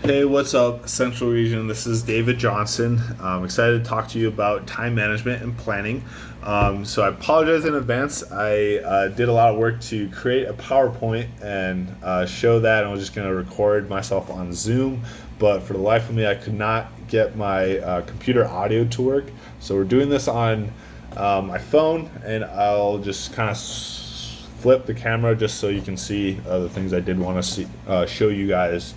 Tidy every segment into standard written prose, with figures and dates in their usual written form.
Hey, what's up, Central Region? This is David Johnson. I'm excited to talk to you about time management and planning. So I apologize in advance. I did a lot of work to create a PowerPoint and show that. I was just going to record myself on Zoom, but for the life of me, I could not get my computer audio to work. So we're doing this on my phone, and I'll just kind of flip the camera just so you can see the things I did want to show you guys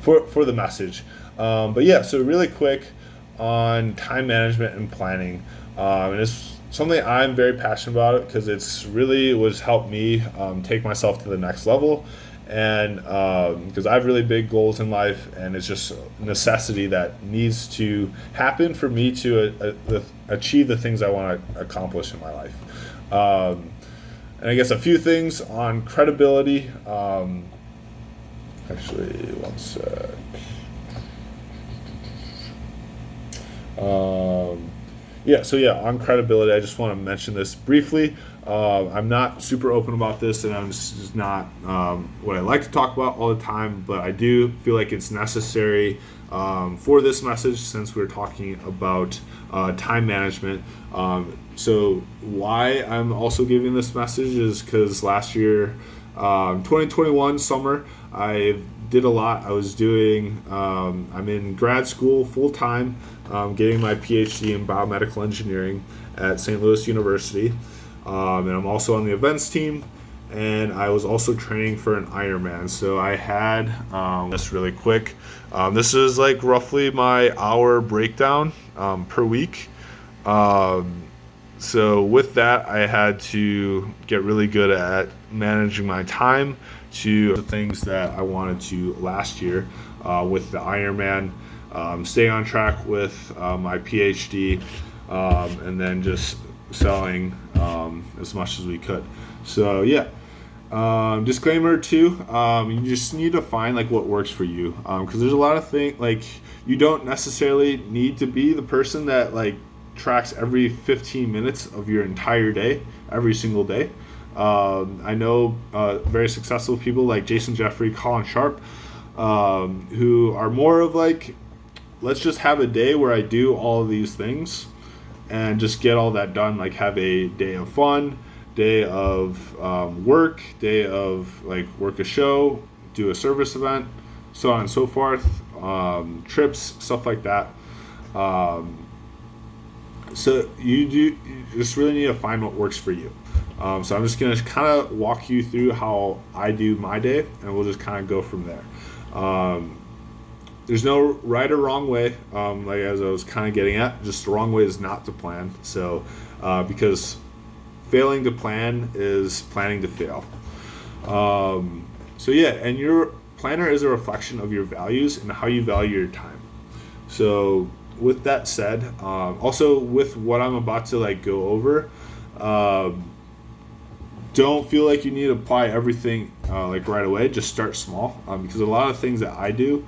for the message. But yeah, so really quick on time management and planning. And it's something I'm very passionate about because it's really was helped me take myself to the next level. And because I have really big goals in life, and it's just a necessity that needs to happen for me to achieve the things I want to accomplish in my life. And I guess a few things on credibility. Actually, one sec. On credibility, I just want to mention this briefly. I'm not super open about this, and I'm just not what I like to talk about all the time, but I do feel like it's necessary for this message since we're talking about time management. So why I'm also giving this message is because last year, 2021 summer, I did a lot. I was doing, I'm in grad school full time, getting my PhD in biomedical engineering at St. Louis University. And I'm also on the events team, and I was also training for an Ironman. So I had this really quick. This is like roughly my hour breakdown per week. So with that, I had to get really good at managing my time to the things that I wanted to last year with the Ironman, stay on track with my PhD, and then just selling as much as we could. So yeah. Disclaimer too, you just need to find like what works for you, because there's a lot of things like you don't necessarily need to be the person that like tracks every 15 minutes of your entire day, every single day. I know very successful people like Jason Jeffrey, Colin Sharp, who are more of like, let's just have a day where I do all of these things and just get all that done, like have a day of fun, day of work, day of like work a show, do a service event, so on and so forth, trips, stuff like that. So you just really need to find what works for you. So I'm just going to kind of walk you through how I do my day, and we'll just kind of go from there. There's no right or wrong way, like as I was kind of getting at, just the wrong way is not to plan. So because failing to plan is planning to fail. And your planner is a reflection of your values and how you value your time. So with that said, also with what I'm about to like go over, don't feel like you need to apply everything like right away. Just start small, because a lot of things that I do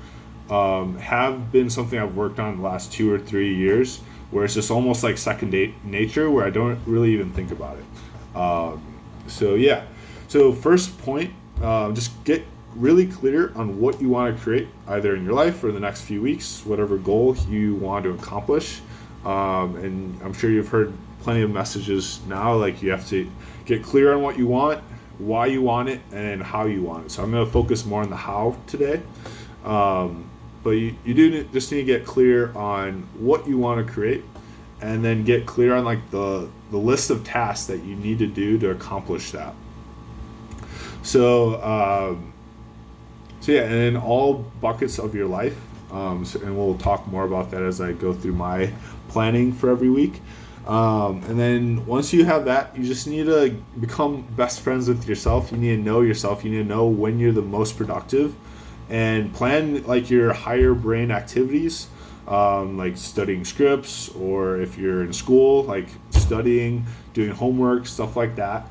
have been something I've worked on the last 2 or 3 years, where it's just almost like second nature, where I don't really even think about it. So first point, just get really clear on what you want to create, either in your life or the next few weeks, whatever goal you want to accomplish. And I'm sure you've heard plenty of messages now, like you have to get clear on what you want, why you want it, and how you want it. So I'm going to focus more on the how today. But you do just need to get clear on what you want to create, and then get clear on like the list of tasks that you need to do to accomplish that. And in all buckets of your life, and we'll talk more about that as I go through my planning for every week. And then once you have that, you just need to become best friends with yourself. You need to know yourself. You need to know when you're the most productive, and plan like your higher brain activities, like studying scripts, or if you're in school, like studying, doing homework, stuff like that,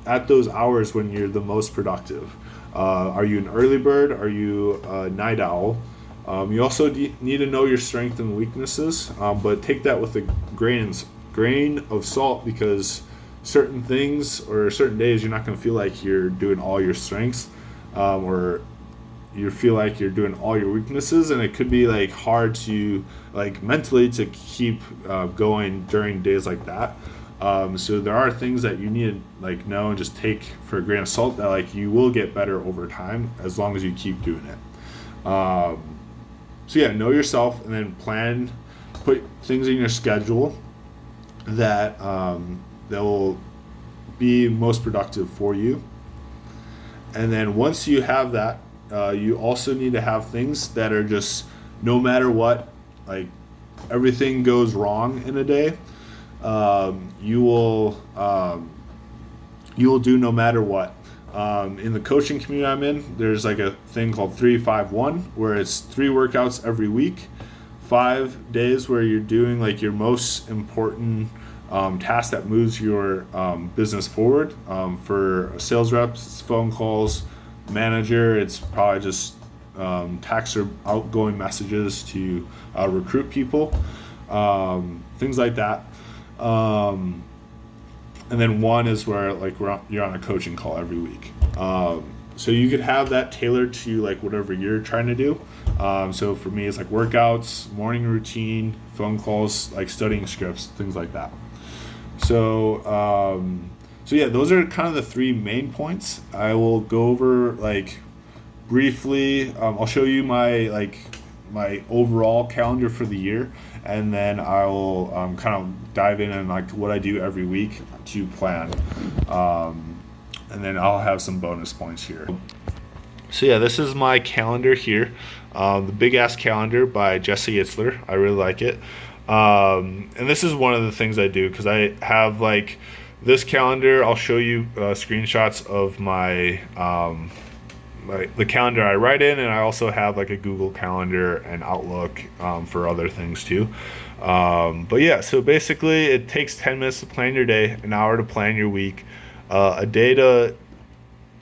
at those hours when you're the most productive. Are you an early bird? Are you a night owl? You also need to know your strengths and weaknesses, but take that with a grain of salt, because certain things or certain days you're not going to feel like you're doing all your strengths, or you feel like you're doing all your weaknesses, and it could be like hard to like mentally to keep going during days like that. So there are things that you need to like know and just take for a grain of salt, that like you will get better over time as long as you keep doing it. So yeah, know yourself, and then plan, put things in your schedule that that will be most productive for you. And then once you have that, you also need to have things that are just no matter what, like everything goes wrong in a day, you will do no matter what. In the coaching community I'm in, there's like a thing called 3-5-1, where it's 3 workouts every week, 5 days where you're doing like your most important task that moves your business forward. For sales reps, it's phone calls. Manager, it's probably just text or outgoing messages to recruit people, things like that. And then 1 is where like you're on a coaching call every week. So you could have that tailored to like whatever you're trying to do. So for me, it's like workouts, morning routine, phone calls, like studying scripts, things like that. So yeah, those are kind of the 3 main points. I will go over like briefly. I'll show you my overall calendar for the year, and then I will kind of dive in and like what I do every week to plan. And then I'll have some bonus points here. So yeah, this is my calendar here, the Big Ass Calendar by Jesse Itzler. I really like it. And this is one of the things I do because I have like this calendar. I'll show you screenshots of my the calendar I write in, and I also have like a Google Calendar and Outlook for other things too. But yeah, so basically it takes 10 minutes to plan your day, an hour to plan your week, a day to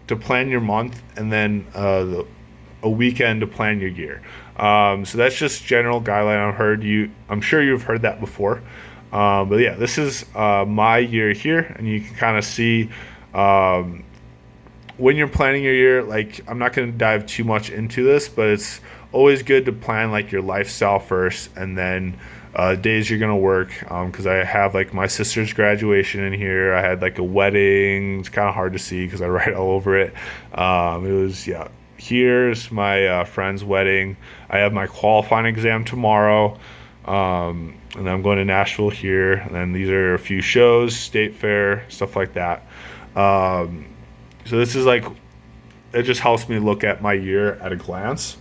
plan your month, and then a weekend to plan your year. So that's just general guideline. I'm sure you've heard that before. But yeah, this is my year here, and you can kind of see when you're planning your year. Like, I'm not going to dive too much into this, but it's always good to plan like your lifestyle first, and then days you're going to work. Because I have like my sister's graduation in here. I had like a wedding. It's kind of hard to see because I write all over it. Here's my friend's wedding. I have my qualifying exam tomorrow. And then I'm going to Nashville here. And then these are a few shows, state fair, stuff like that. So this is like, it just helps me look at my year at a glance.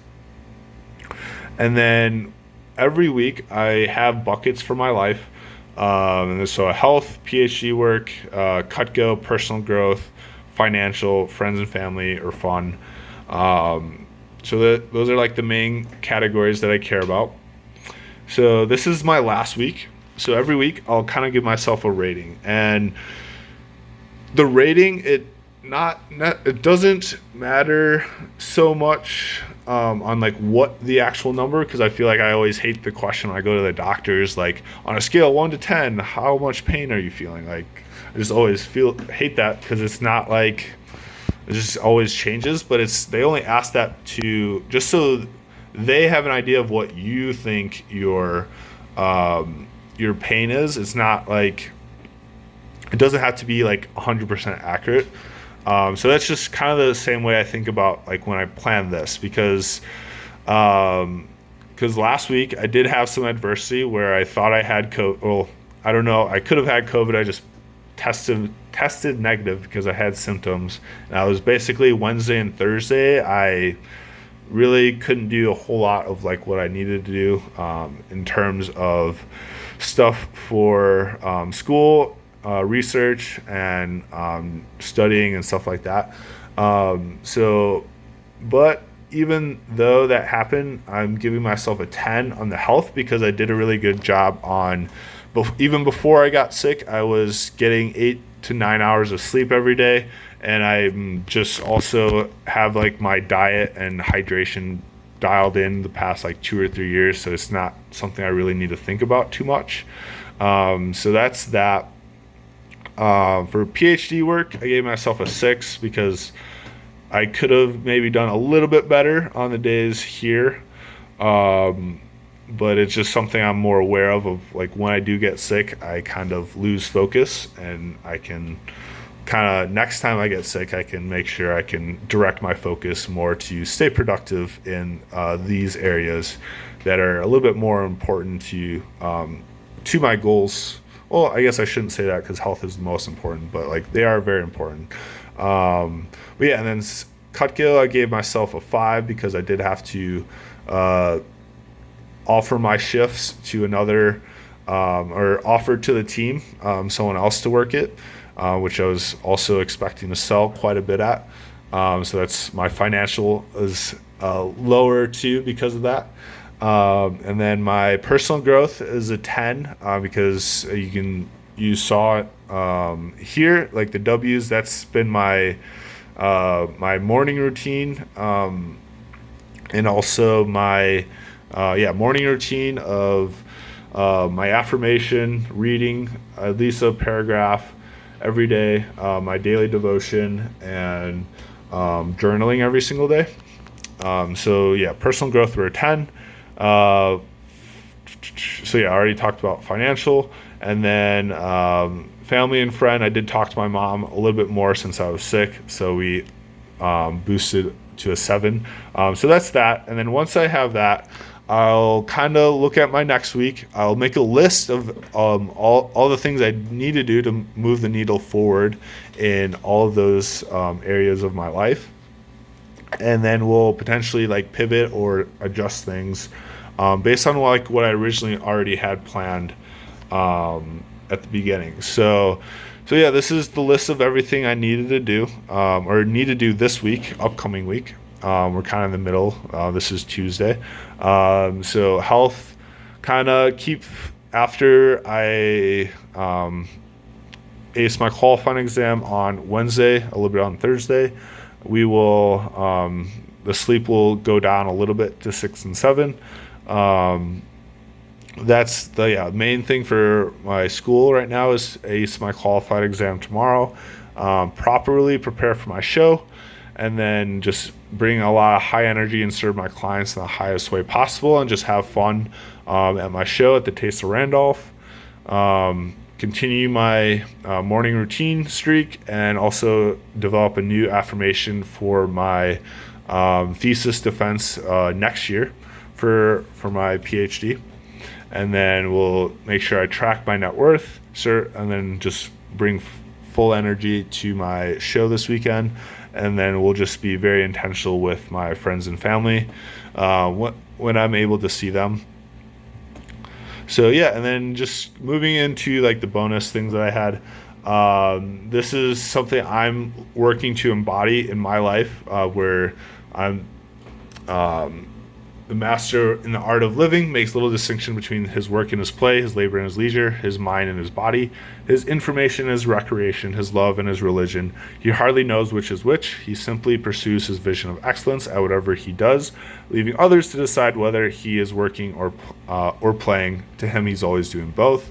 And then every week I have buckets for my life. And so health, PhD work, Cutco, personal growth, financial, friends and family, or fun. So those are like the main categories that I care about. So this is my last week. So every week I'll kind of give myself a rating, and the rating, it doesn't matter so much on like what the actual number, because I feel like I always hate the question when I go to the doctors, like on a scale of 1 to 10, how much pain are you feeling? Like, I just always hate that, because it's not like it just always changes, but they only ask that to just so they have an idea of what you think your pain is. It's not like, it doesn't have to be like 100% accurate. So that's just kind of the same way I think about like when I plan this, because last week I did have some adversity where I thought I had COVID. Well, I don't know. I could have had COVID. I just tested negative because I had symptoms. And I was basically Wednesday and Thursday, I really couldn't do a whole lot of like what I needed to do in terms of stuff for school, research, and studying and stuff like that. But even though that happened, I'm giving myself a 10 on the health, because I did a really good job on, even before I got sick, I was getting 8 to 9 hours of sleep every day. And I just also have like my diet and hydration dialed in the past like 2 or 3 years. So it's not something I really need to think about too much. So that's that. For PhD work, I gave myself a 6 because I could have maybe done a little bit better on the days here. But it's just something I'm more aware of like when I do get sick, I kind of lose focus, and I can kind of, next time I get sick, I can make sure I can direct my focus more to stay productive in these areas that are a little bit more important to my goals. Well, I guess I shouldn't say that because health is the most important, but like they are very important. But yeah, and then Cutgill, I gave myself a 5 because I did have to offer my shifts to another, or offer to the team, someone else to work it, which I was also expecting to sell quite a bit at. So that's, my financial is lower too because of that. And then my personal growth is a 10, because you saw it here, like the W's. That's been my morning routine, and also my morning routine of my affirmation, reading at least a paragraph every day, my daily devotion, and journaling every single day. So yeah, personal growth were a 10. So yeah, I already talked about financial, and then family and friend. I did talk to my mom a little bit more since I was sick, so we boosted to a 7. So that's that. And then once I have that, I'll kind of look at my next week. I'll make a list of all the things I need to do to move the needle forward in all of those areas of my life. And then we'll potentially like pivot or adjust things based on like what I originally already had planned at the beginning. So yeah, this is the list of everything I needed to do, or need to do this week, upcoming week. We're kind of in the middle. This is Tuesday. So health, kind of keep, after I ace my qualifying exam on Wednesday, a little bit on Thursday, we will, the sleep will go down a little bit to 6 and 7. That's the main thing for my school right now, is ace my qualified exam tomorrow, properly prepare for my show, and then just bring a lot of high energy and serve my clients in the highest way possible, and just have fun at my show at the Taste of Randolph. Continue my morning routine streak, and also develop a new affirmation for my thesis defense next year for my PhD. And then we'll make sure I track my net worth, and then just bring full energy to my show this weekend. And then we'll just be very intentional with my friends and family when I'm able to see them. So yeah, and then just moving into like the bonus things that I had. This is something I'm working to embody in my life, where I'm the master in the art of living, makes little distinction between his work and his play, his labor and his leisure, his mind and his body, his information and his recreation, his love and his religion. He hardly knows which is which. He simply pursues his vision of excellence at whatever he does, leaving others to decide whether he is working or playing. To him, he's always doing both.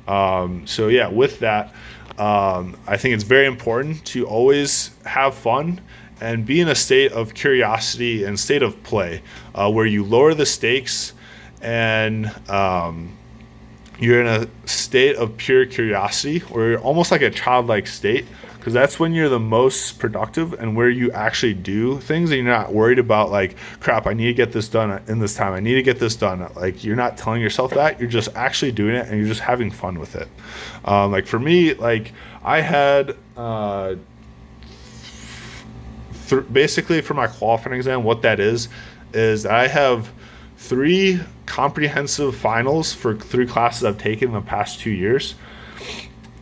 So yeah, with that, I think it's very important to always have fun and be in a state of curiosity and state of play, where you lower the stakes, and you're in a state of pure curiosity, or you're almost like a childlike state, because that's when you're the most productive, and where you actually do things and you're not worried about like, crap, I need to get this done in this time, I need to get this done. Like, you're not telling yourself that, you're just actually doing it, and you're just having fun with it. Like for me, like I had basically for my qualifying exam, what that is I have 3 comprehensive finals for 3 classes I've taken in the past 2 years,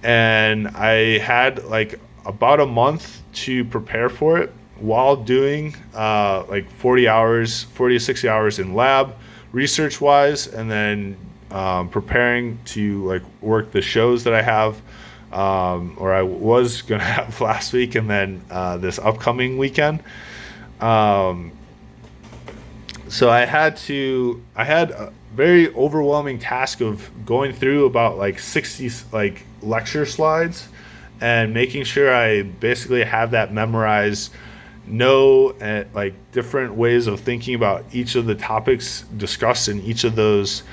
and I had like about a month to prepare for it, while doing like 40 to 60 hours in lab research wise, and then preparing to like work the shows that I have, or I was going to have last week, and then this upcoming weekend. So I had a very overwhelming task of going through about like 60 like lecture slides, and making sure I basically have that memorized know like different ways of thinking about each of the topics discussed in each of those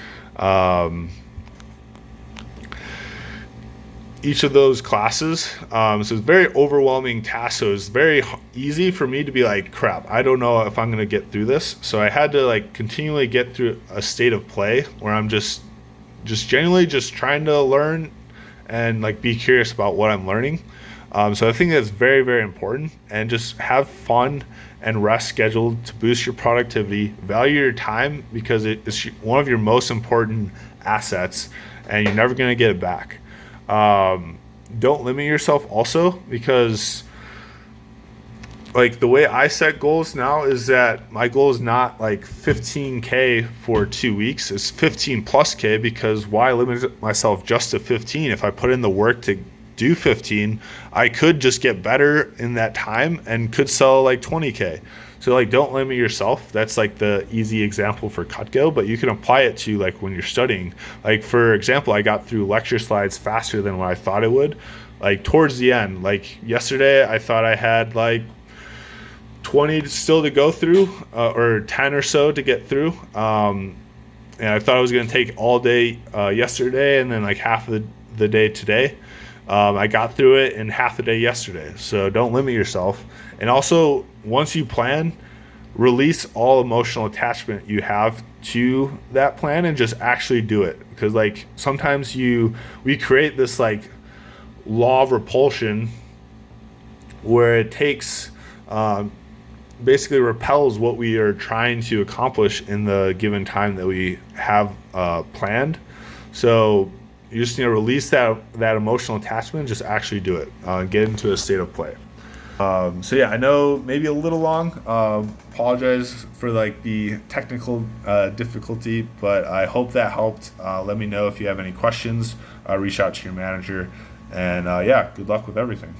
classes. So it's very overwhelming task. So it's very easy for me to be like, crap, I don't know if I'm going to get through this. So I had to like continually get through a state of play where I'm just genuinely just trying to learn and like be curious about what I'm learning. So I think that's very, very important, and just have fun and rest scheduled to boost your productivity. Value your time because it's one of your most important assets, and you're never going to get it back. Don't limit yourself also, because like the way I set goals now is that my goal is not like 15K for 2 weeks. It's 15 plus K, because why limit myself just to 15? If I put in the work to do 15, I could just get better in that time and could sell like 20K. So like, don't limit yourself. That's like the easy example for Cutco, but you can apply it to like when you're studying. Like for example, I got through lecture slides faster than what I thought it would. Like towards the end, like yesterday, I thought I had like 20 still to go through, or 10 or so to get through. And I thought it was going to take all day yesterday, and then like half of the day today. I got through it in half the day yesterday. So don't limit yourself. And also, once you plan, release all emotional attachment you have to that plan and just actually do it. Because like sometimes we create this like law of repulsion where it takes basically repels what we are trying to accomplish in the given time that we have planned. So you just need to release that emotional attachment and just actually do it. Get into a state of play. So yeah, I know maybe a little long. Apologize for like the technical difficulty, but I hope that helped. Let me know if you have any questions. Reach out to your manager, and yeah, good luck with everything.